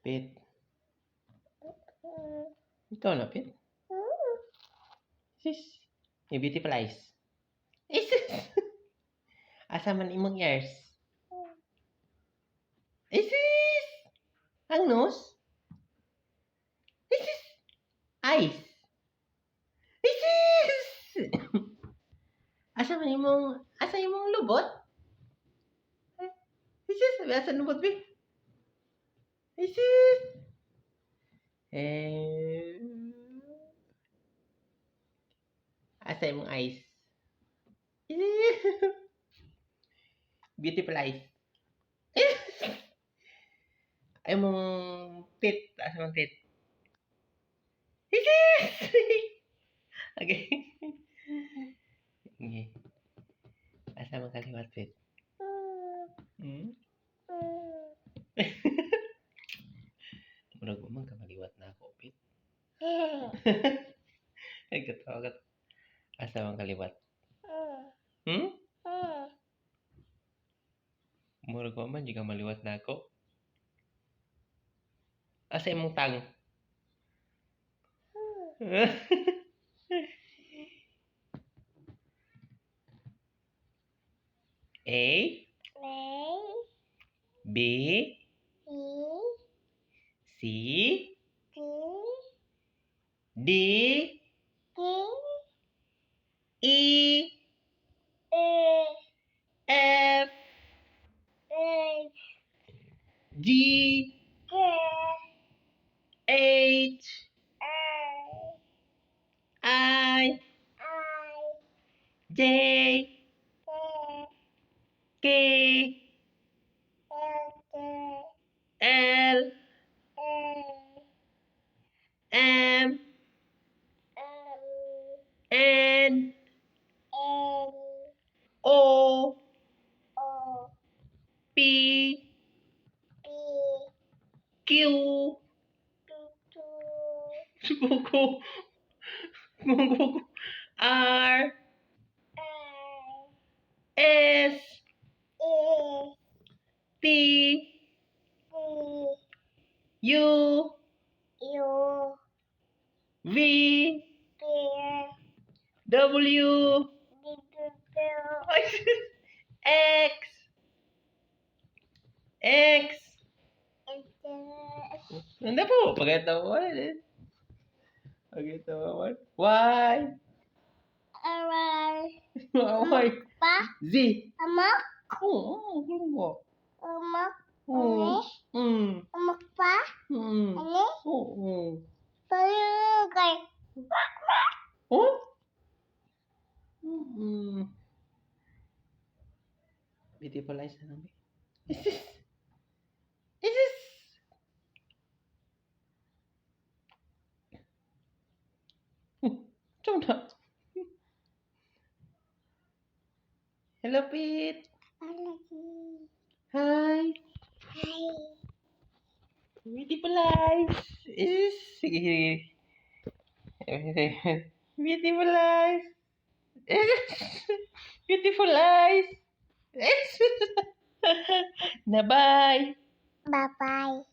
Pit. Ikaw na, Pit. Sis. May beautiful eyes. Isis. Asa man imong ears? Isis. Ang nose? Isis. Eyes. Isis. Asa imong lubot? Isis. Asa lubot, Pit? Isis. Asa imong eyes? Beautiful eyes. Ay mong tit. Asa mong tit? Okay. Okay. Asa mong kaliwat, Pit? Murag mo man ka maliwat na ako, Pit. Ay, katawa ka. Asa mong kaliwat? Murag mo man, di ka maliwat na ako. Asa imong tang? A B C D E F G H I J K L M N O P Q R S T U V W X Ano po? Pagkatawa eh. Pagkatawa. Y. Y. Z. Oo, gulo mo. Oo. Oo. Oh? Beautiful eyes na namin. Is this? Tuna. Hello, Pete. Hi. Beautiful eyes. Is sige. Beautiful eyes. Beautiful eyes. Na bye. Bye-bye.